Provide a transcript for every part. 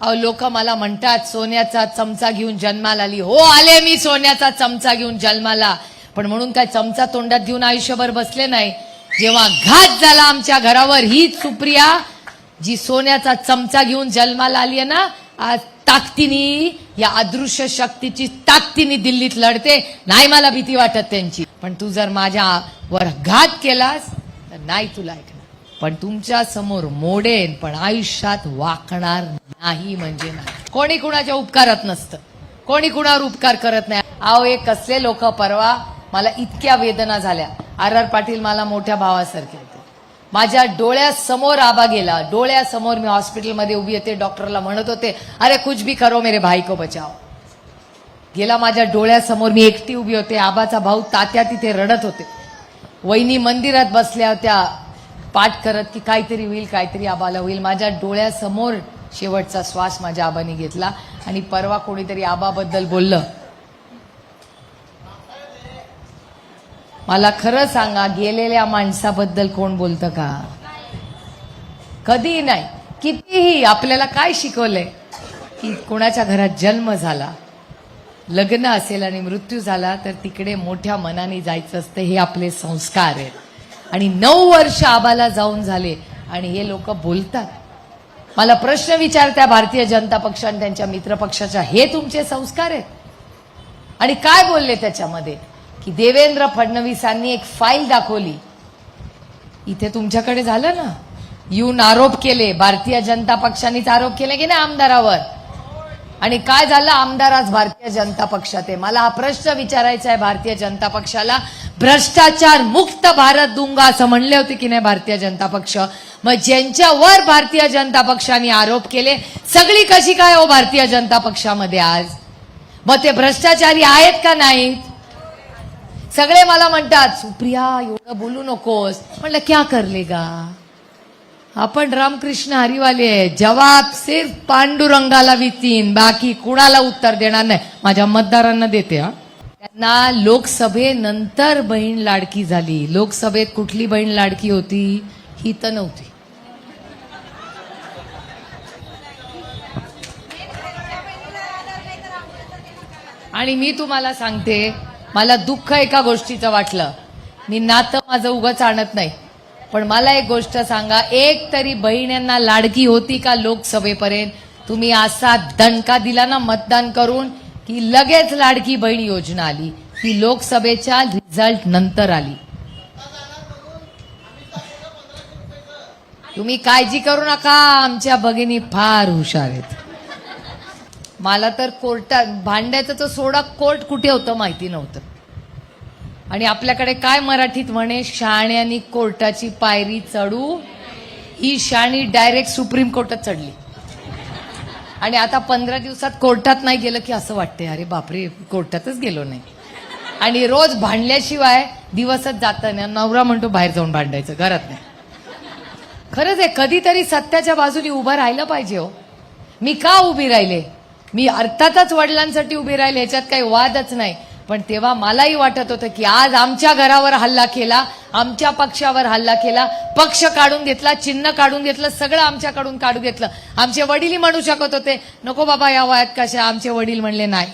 अहो लोक मला म्हणतात सोन्याचा चमचा घेऊन जन्माला आली. हो आले मी सोन्याचा चमचा घेऊन जन्माला, पण म्हणून काय चमचा तोंडात घेऊन आयुष्यभर बसले नाही. जेव्हा घात झाला आमच्या घरावर, हीच सुप्रिया जी सोन्याचा चमचा घेऊन जन्माला आली आहे ना, आज ताकदीने या अदृश्य शक्तीची ताकदीने दिल्लीत लढते. नाही मला भीती वाटत त्यांची, पण तू जर माझ्यावर घात केलास तर नाही तुला ऐकणार. पण तुमच्या समोर मोडेन, पण आयुष्यात वाकणार नाही म्हणजे नाही. कोणी कुणाच्या उपकारात नसतं, कोणी कुणावर उपकार करत नाही. अहो एक कसले लोक, परवा मला इतक्या वेदना झाल्या. आर पाटील मला मोठ्या भावासारखे होते. माझ्या डोळ्यासमोर आबा गेला, डोळ्यासमोर मी हॉस्पिटलमध्ये उभी होते, डॉक्टरला म्हणत होते अरे कुछ भी करो मेरे भाई को बचाओ. गेला माझ्या डोळ्यासमोर, मी एकटी उभी होते. आबाचा भाऊ तात्या तिथे रडत होते. वहिनी मंदिरात बसल्या होत्या पाठ करत की काहीतरी होईल, काहीतरी आबाला होईल. माझ्या डोळ्यासमोर शेवटचा श्वास माझ्या आबाने घेतला. आणि परवा कोणीतरी आबाबद्दल बोललं. मला खरं सांगा, गेलेल्या माणसाबद्दल कोण बोलतं का? कधीही नाही. कितीही आपल्याला काय शिकवलंय की कोणाच्या घरात जन्म झाला, लग्न असेल आणि मृत्यू झाला तर तिकडे मोठ्या मनाने जायचं असतं. हे आपले संस्कार आहेत. आणि 9 वर्ष आबाला जाऊन झाले आणि हे लोक बोलतात. मला प्रश्न विचारत्या भारतीय जनता पक्ष आणि त्यांच्या मित्रपक्षाच्या, हे तुमचे संस्कार आहेत? आणि काय बोलले त्याच्यामध्ये की देवेंद्र फडणवीसांनी एक फाईल दाखवली. इथे तुमच्याकडे झालं ना, येऊन आरोप केले. भारतीय जनता पक्षानेच आरोप केले की नाही आमदारावर. आणि काय झालं, आमदार आज भारतीय जनता पक्षात आहे. मला हा प्रश्न विचारायचा आहे भारतीय जनता पक्षाला. भ्रष्टाचार मुक्त भारत दूंगा असं म्हणले होते की नाही भारतीय जनता पक्ष? मग ज्यांच्यावर भारतीय जनता पक्षाने आरोप केले, सगळी कशी काय हो भारतीय जनता पक्षामध्ये आज? मग ते भ्रष्टाचारी आहेत का नाहीत? सगळे मला म्हणतात सुप्रिया एवढं बोलू नकोस. म्हणलं क्या कर लेगा, आपण रामकृष्ण हरिवाले आहे. जवाब सिर्फ पांडुरंगाला वितीन, बाकी कुणाला उत्तर देणार नाही. माझ्या मतदारांना देते. त्यांना लोकसभेनंतर बहीण लाडकी झाली. लोकसभेत कुठली बहीण लाडकी होती? ही तर नव्हती. आणि मी तुम्हाला सांगते, मला दुःख एका गोष्टीचं वाटलं. मी नातं माझं उगाच आणत नाही, पण मला एक गोष्ट सांगा, एक तरी बहिणींना लाडकी होती का लोकसभेपर्यंत? तुम्ही असा दणका दिला ना मतदान करून की लगेच लाडकी बहीण योजना आली. ही लोकसभेच्या रिझल्ट नंतर आली. तुम्ही काळजी करू नका, आमच्या भगिनी फार हुशार आहेत. मला तर कोर्टात भांड्याचं तर सोडा, कोर्ट कुठे होतं माहिती नव्हतं. आणि आपल्याकडे काय मराठीत म्हणे, शहाण्यानी कोर्टाची पायरी चढू. ही शाणी डायरेक्ट सुप्रीम कोर्टात चढली. आणि आता 15 दिवसात कोर्टात नाही गेलं की असं वाटतंय अरे बापरे कोर्टातच गेलो नाही. आणि रोज भांडल्याशिवाय दिवसच जात नाही. नवरा म्हणतो बाहेर जाऊन भांडायचं, घरात नाही. खरंच आहे, कधीतरी सत्याच्या बाजूने उभं राहिलं पाहिजे हो. मी का उभी राहिले? मी अर्थातच वडिलांसाठी उभी राहिले, ह्याच्यात काही वादच नाही. पण तेव्हा मलाही वाटत होतं की आज आमच्या घरावर हल्ला केला, आमच्या पक्षावर हल्ला केला, पक्ष काढून घेतला, चिन्ह काढून घेतलं, सगळं आमच्याकडून काढून घेतलं. आमचे वडीलही म्हणू शकत होते नको बाबा या वयात कशा. आमचे वडील म्हणले नाही,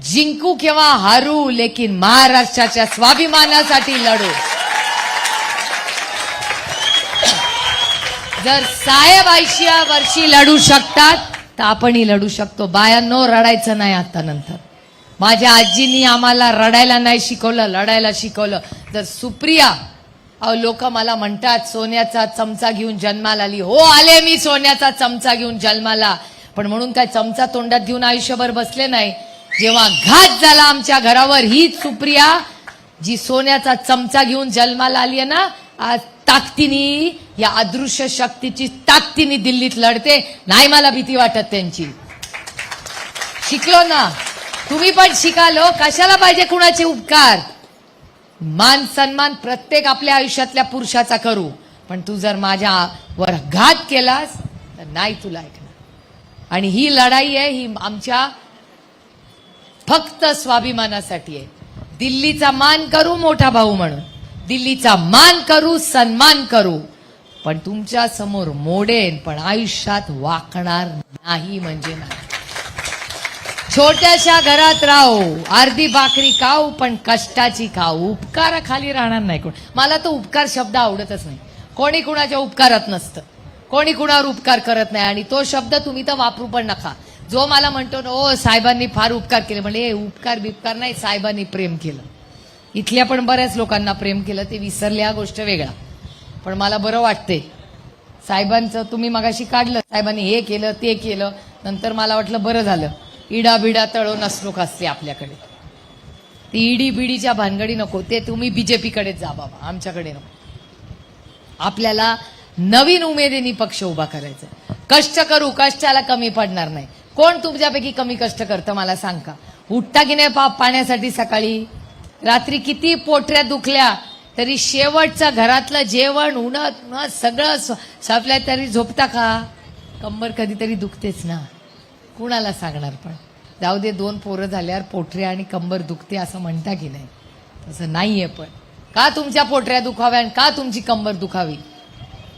जिंकू किंवा हारू लेकिन महाराष्ट्राच्या स्वाभिमानासाठी लढू. जर साहेब 80 वर्षी लढू शकतात तर आपणही लढू शकतो. बायांनो रडायचं नाही आता नंतर. माझ्या आजींनी आम्हाला रडायला नाही शिकवलं, लढायला शिकवलं. जर सुप्रिया, अहो लोक मला म्हणतात सोन्याचा चमचा घेऊन जन्माला आली. हो आले मी सोन्याचा चमचा घेऊन जन्माला, पण म्हणून काय चमचा तोंडात घेऊन आयुष्यभर बसले नाही. जेव्हा घात झाला आमच्या घरावर, हीच सुप्रिया जी सोन्याचा चमचा घेऊन जन्माला आली आहे ना, आज ताकदीने या अदृश्य शक्तीची ताकदीने दिल्लीत लढते. नाही मला भीती वाटत त्यांची. शिकलो ना, तुम्ही पण शिकालो. कशाला पाहिजे कुणाचे उपकार? मान सन्मान प्रत्येक आपल्या आयुष्यातल्या पुरुषाचा करू, पण तू जर माझ्यावर घात केलास तर नाही तुला ऐकणार. आणि ही लढाई आहे, ही आमच्या फक्त स्वाभिमानासाठी आहे. दिल्लीचा मान करू मोठा भाऊ म्हणून, दिल्लीचा मान करू, सन्मान करू, पण तुमच्या समोर मोडेन, पण आयुष्यात वाकणार नाही म्हणजे नाही. छोट्याशा घरात राहू, अर्धी भाकरी खाऊ, पण कष्टाची खाऊ, उपकाराखाली राहणार नाही कोण. मला तो उपकार शब्द आवडतच नाही. कोणी कुणाच्या उपकारात नसतं, कोणी कुणावर उपकार करत नाही, आणि तो शब्द तुम्ही तर वापरू पण नका. जो मला म्हणतो ना, ओ साहेबांनी फार उपकार केले, म्हणजे उपकार बिपकार नाही, साहेबांनी प्रेम केलं. इथल्या पण बऱ्याच लोकांना प्रेम केलं, ते विसरले, हा गोष्ट वेगळा. पण मला बरं वाटते साहेबांचं तुम्ही मगाशी काढलं, साहेबांनी हे केलं ते केलं, नंतर मला वाटलं बरं झालं. इडा बिडा तळो नसलोक असते आपल्याकडे, ती इडी बिडीच्या भानगडी नको, ते तुम्ही बीजेपीकडेच जा बाबा, आमच्याकडे नको. आपल्याला नवीन उमेदीने पक्ष उभा करायचा. कष्ट करू, कष्टाला कमी पडणार नाही. कोण तुमच्यापैकी कमी कष्ट करतं मला सांग का? उठता की नाही पाण्यासाठी सकाळी, रात्री किती पोटऱ्या दुखल्या तरी शेवटचं घरातलं जेवण उन्हात सगळं सापल्या तरी झोपता का? कंबर कधीतरी दुखतेच ना, कुणाला सांगणार. पण जाऊ दे, 2 पोरं झाल्यावर पोटऱ्या आणि कंबर दुखते असं म्हणता की नाही? तसं नाहीये. पण का तुमच्या पोटऱ्या दुखाव्या आणि का तुमची कंबर दुखावी?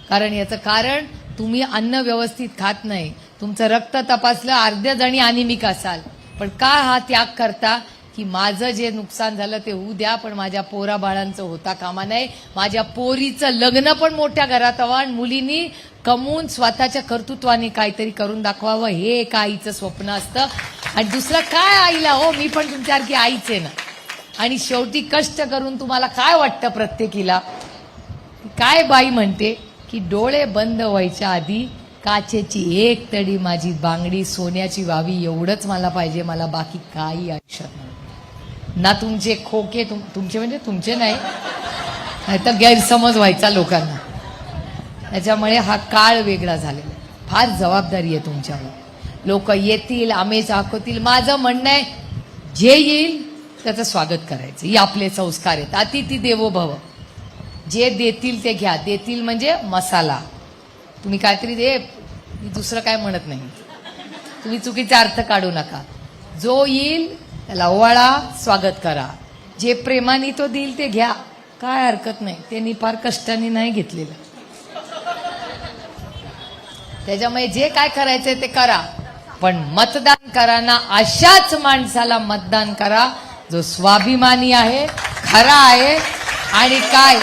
कारण याचं कारण तुम्ही अन्न व्यवस्थित खात नाही. तुमचं रक्त तपासलं, अर्ध्या जणी अनिमिक असाल, पण का हा त्याग करता की माझं जे नुकसान झालं ते होऊ द्या, पण माझ्या पोरा बाळांचं होता कामा नाही. माझ्या पोरीचं लग्न पण मोठ्या घरात हवं, आणि मुलींनी कमवून स्वतःच्या कर्तृत्वाने काहीतरी करून दाखवावं, हे एका आईचं स्वप्न असतं. आणि दुसरं काय आईला, हो मी पण तुमच्यासारखी आईच आहे ना. आणि शेवटी कष्ट करून तुम्हाला काय वाटतं प्रत्येकीला? काय बाई म्हणते की डोळे बंद व्हायच्या आधी काचेची एक तडी माझी बांगडी सोन्याची व्हावी, एवढंच मला पाहिजे, मला बाकी काही आयुष्यात नाही. ना तुमचे खोके, तुमचे म्हणजे तुमचे नाही, तर गैरसमज व्हायचा लोकांना. त्याच्यामुळे हा काळ वेगळा झालेला आहे. फार जबाबदारी आहे तुमच्यावर. लोक येतील, आमेच दाखवतील. माझं म्हणणं आहे, जे येईल त्याचं स्वागत करायचं. ही आपले संस्कार आहेत. अतिथी देवो भव. जे देतील ते घ्या. देतील म्हणजे मसाला. तुम्ही काहीतरी दे, मी दुसरं काय म्हणत नाही. तुम्ही चुकीचा अर्थ काढू नका. जो येईल त्याला ओवाळा, स्वागत करा. जे प्रेमाने तो देईल ते घ्या, काय हरकत नाही. त्यांनी फार कष्टाने नाही घेतलेलं. त्याच्यामुळे जे काय करायचंय ते करा, पण मतदान करा ना, अशाच माणसाला मतदान करा जो स्वाभिमानी आहे, खरा आहे, आणि काय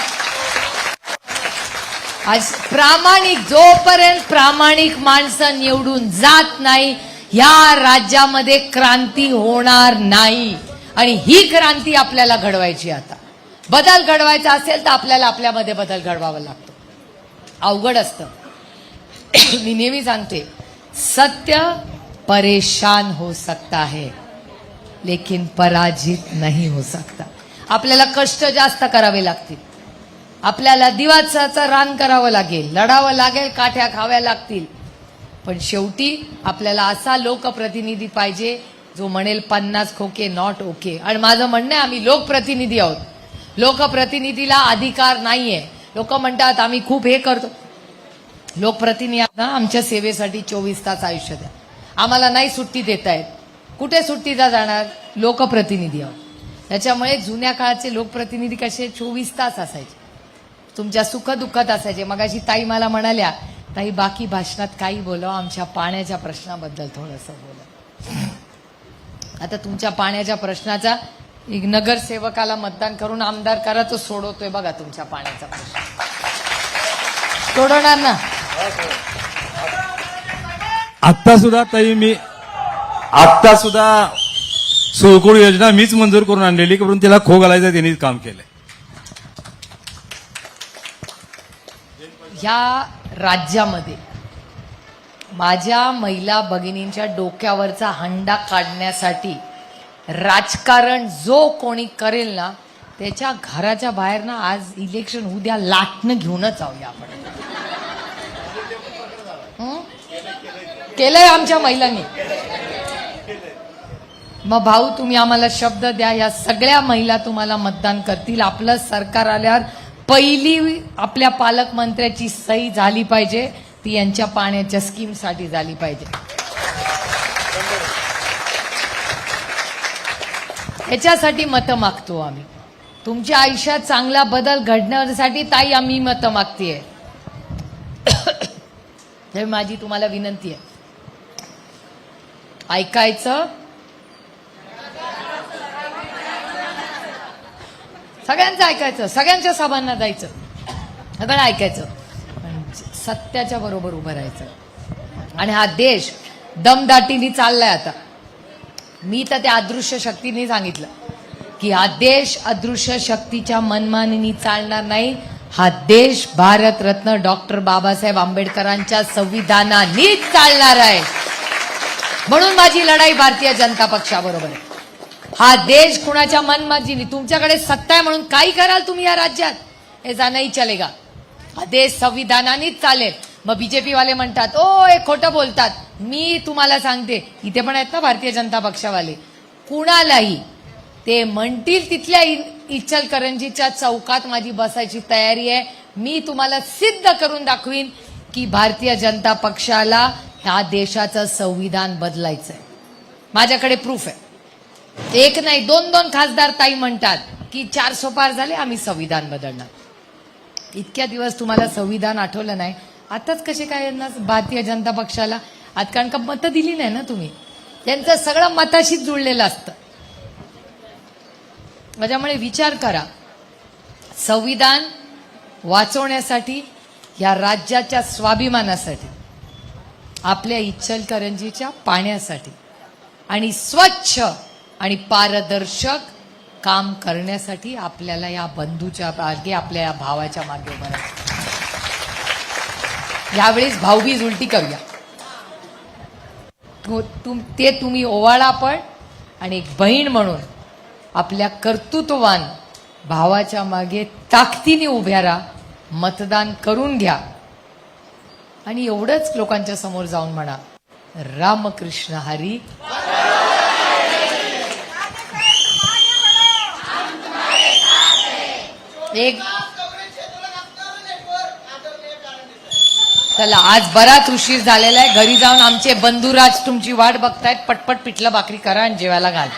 प्रामाणिक. जोपर्यंत प्रामाणिक माणसं निवडून जात नाही, या राज्यामध्ये क्रांती होणार नाही. आणि ही क्रांती आपल्याला घडवायची. आता बदल घडवायचा असेल तर आपल्याला आपल्यामध्ये बदल घडवावा लागतो. अवघड असतं. मी नेहमी सांगते, सत्य परेशान हो सकता है लेकिन पराजित नहीं हो सकता. आपल्याला कष्ट जास्त करावे लागतील. आपल्याला दिवसाचं रान करावं लागेल, लढावं लागेल, काठ्या खाव्या लागतील. पण शेवटी आपल्याला असा लोकप्रतिनिधी पाहिजे जो म्हणेल 50 खोके नॉट ओके. आणि माझं म्हणणं आहे, आम्ही लोकप्रतिनिधी आहोत. लोकप्रतिनिधीला अधिकार नाहीये. लोक म्हणतात आम्ही खूप हे करतो. लोकप्रतिनिधी आमच्या सेवेसाठी 24 तास आयुष्य द्या. आम्हाला नाही सुट्टी देतायत. कुठे सुट्टीला जाणार? लोकप्रतिनिधी आहोत. त्याच्यामुळे जुन्या काळाचे लोकप्रतिनिधी कसे 24 तास असायचे, तुमच्या सुखदुःखात असायचे. मगाशी ताई मला म्हणाल्या, ताई बाकी भाषणात काही बोलावं, आमच्या पाण्याच्या प्रश्नाबद्दल थोडंसं बोला. आता तुमच्या पाण्याच्या प्रश्नाचा एक नगरसेवकाला मतदान करून आमदार करा, तो सोडवतोय बघा तुमच्या पाण्याचा प्रश्न. सोडवणार ना? आत्ता सुद्धा सोळकोड योजना मीच मंजूर करून आणलेली, करून तिला खो घालायचं त्यांनी काम केलंय. ह्या राज्यामध्ये माझ्या महिला भगिनींच्या डोक्यावरचा हंडा काढण्यासाठी राजकारण जो कोणी करेल ना, त्याच्या घराच्या बाहेर ना, आज इलेक्शन उद्या लाटणं घेऊनच जाऊया आपण. केलंय आमच्या महिलांनी. मग भाऊ तुम्ही आम्हाला शब्द द्या, या सगळ्या महिला तुम्हाला मतदान करतील. आपलं सरकार आल्यावर पहिली आपल्या पालकमंत्र्याची सही झाली पाहिजे, ती यांच्या पाण्याच्या स्कीमसाठी झाली पाहिजे. याच्यासाठी मतं मागतो आम्ही. तुमच्या आयुष्यात चांगला बदल घडण्यासाठी ताई आम्ही मतं मागतीये. हे माझी तुम्हाला विनंती आहे. ऐकायचं, सगळ्यांचं ऐकायचं, सगळ्यांच्या सभांना जायचं, सगळं ऐकायचं, पण सत्याच्या बरोबर उभं राहायचं. आणि हा देश दमदाटीने चाललाय आता. मी तर त्या अदृश्य शक्तीने सांगितलं की हा देश अदृश्य शक्तीच्या मनमानीने चालणार नाही. हा देश भारतरत्न डॉक्टर बाबासाहेब आंबेडकरांच्या संविधानानेच चालणार आहे. म्हणून माझी लढाई भारतीय जनता पक्षाबरोबर आहे. हा देश कुणाच्या मनमाजीने, तुमच्याकडे सत्ता आहे म्हणून काही कराल तुम्ही या राज्यात, ऐसा नाही चलेगा. हा देश संविधानानेच चालेल. मग बीजेपी वाले म्हणतात ओ हे खोटं बोलतात. मी तुम्हाला सांगते, इथे पण आहेत ना भारतीय जनता पक्षावाले, कुणालाही ते म्हणतील तिथल्या इचलकरंजीच्या चौकात माझी बसायची तयारी आहे. मी तुम्हाला सिद्ध करून दाखवीन की भारतीय जनता पक्षाला ह्या देशाचं संविधान बदलायचंय. माझ्याकडे प्रूफ आहे. एक नाही, दोन दोन खासदार ताई म्हणतात की 400 पार झाले, आम्ही संविधान बदलणार. इतक्या दिवस तुम्हाला संविधान आठवलं नाही, आताच कसे काय यांना भारतीय जनता पक्षाला आज, कारण का मतं दिली नाही ना तुम्ही, त्यांचं सगळं मताशीच जुळलेलं असतं. त्याच्यामुळे विचार करा, संविधान वाचवण्यासाठी, या राज्याच्या स्वाभिमानासाठी, आपल्या इचलकरंजीच्या पाण्यासाठी आणि स्वच्छ आणि पारदर्शक काम करण्यासाठी आपल्याला या बंधूच्या मागे, आपल्या या भावाच्या मागे उभं राहायचं. यावेळेस भाऊबीज उलटी करूया. ते तुम्ही ओवाळा पण, आणि एक बहीण म्हणून आपल्या कर्तृत्ववान भावाच्या मागे ताकदीने उभ्या राहा, मतदान करून घ्या आणि एवढंच लोकांच्या समोर जाऊन म्हणा, रामकृष्ण हरी. एक चला, आज बराच उशीर झालेला आहे. घरी जाऊन आमचे बंधुराज तुमची वाट बघतायत. पटपट पिठलं भाकरी करा आणि जेवायला घाल.